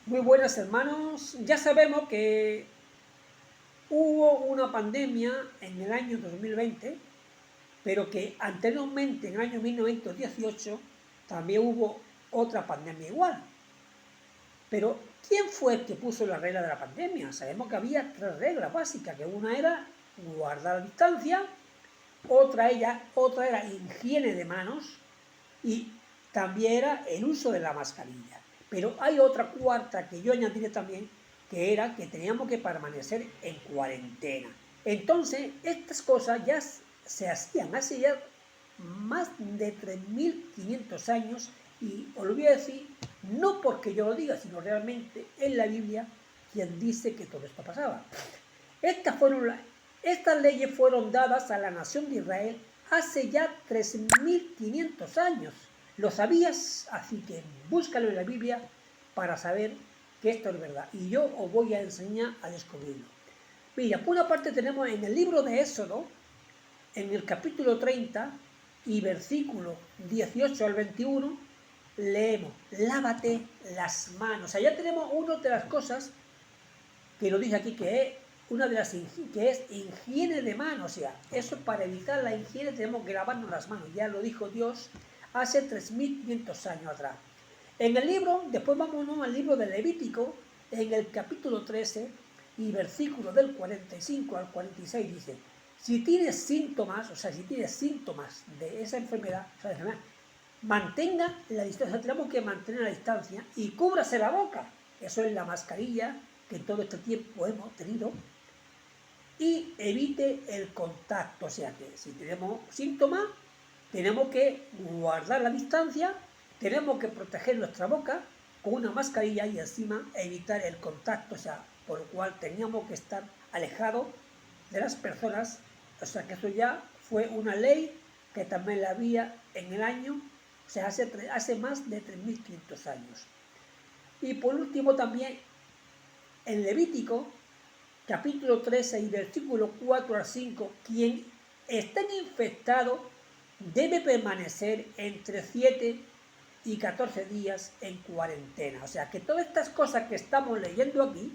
Muy buenas hermanos, ya sabemos que hubo una pandemia en el año 2020, pero que anteriormente, en el año 1918, también hubo otra pandemia igual. Pero, ¿quién fue el que puso la regla de la pandemia? Sabemos que había tres reglas básicas, que una era guardar la distancia, otra era higiene de manos y también era el uso de la mascarilla. Pero hay otra cuarta que yo añadiré también, que era que teníamos que permanecer en cuarentena. Entonces, estas cosas ya se hacían hace ya más de 3.500 años y os lo voy a decir, no porque yo lo diga, sino realmente en la Biblia quien dice que todo esto pasaba. Estas leyes fueron dadas a la nación de Israel hace ya 3.500 años. ¿Lo sabías? Así que búscalo en la Biblia para saber que esto es verdad. Y yo os voy a enseñar a descubrirlo. Mira, por una parte tenemos en el libro de Éxodo, en el capítulo 30 y versículo 18 al 21, leemos, lávate las manos. Allá tenemos una de las cosas que lo dice aquí, que es una de las que es higiene de manos. O sea, eso para evitar la higiene tenemos que lavarnos las manos. Ya lo dijo Dios hace 3.500 años atrás. En el libro, después vámonos al libro de Levítico, en el capítulo 13 y versículo del 45 al 46 dice, si tienes síntomas, o sea, si tienes síntomas de esa enfermedad, mantenga la distancia, tenemos que mantener la distancia y cúbrase la boca. Eso es la mascarilla que todo este tiempo hemos tenido, y evite el contacto. O sea que si tenemos síntomas, tenemos que guardar la distancia, tenemos que proteger nuestra boca con una mascarilla y encima evitar el contacto. O sea, por lo cual teníamos que estar alejados de las personas. O sea que eso ya fue una ley que también la había en el año, o sea, hace más de 3.500 años. Y por último también, en Levítico, capítulo 13 y versículo 4 al 5, quien esté infectado debe permanecer entre 7 y 14 días en cuarentena. O sea que todas estas cosas que estamos leyendo aquí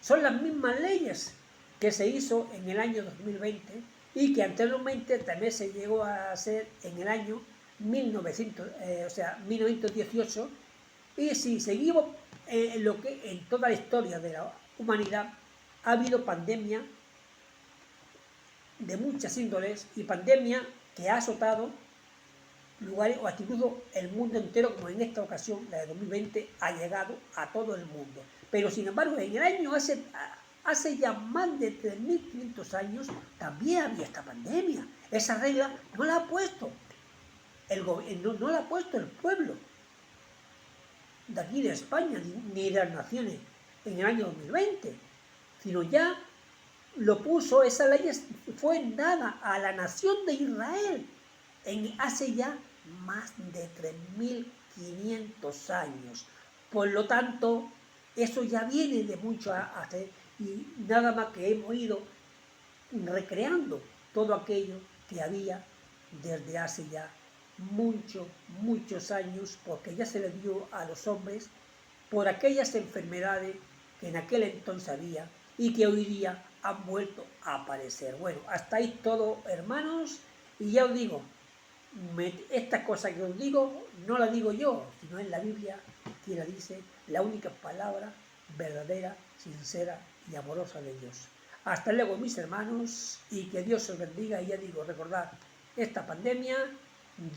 son las mismas leyes que se hizo en el año 2020 y que anteriormente también se llegó a hacer en el año 1918. Y si seguimos en toda la historia de la humanidad, ha habido pandemia de muchas índoles y pandemia que ha azotado lugares o incluso el mundo entero, como en esta ocasión, la de 2020, ha llegado a todo el mundo. Pero sin embargo, en el año hace ya más de 3.500 años, también había esta pandemia. Esa regla no la ha puesto no la ha puesto el pueblo de aquí de España, ni de las naciones en el año 2020, sino ya lo puso, esa ley fue dada a la nación de Israel hace ya más de 3.500 años. Por lo tanto, eso ya viene de mucho hace, y nada más que hemos ido recreando todo aquello que había desde hace ya muchos años, porque ya se le dio a los hombres por aquellas enfermedades que en aquel entonces había y que hoy día han vuelto a aparecer. Bueno, hasta ahí todo, hermanos, y ya os digo, esta cosa que os digo no la digo yo, sino en la Biblia que la dice, la única palabra verdadera, sincera y amorosa de Dios. Hasta luego, mis hermanos, y que Dios os bendiga. Y ya digo, recordad, esta pandemia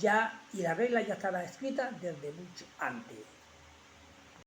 ya y la regla ya estaba escrita desde mucho antes.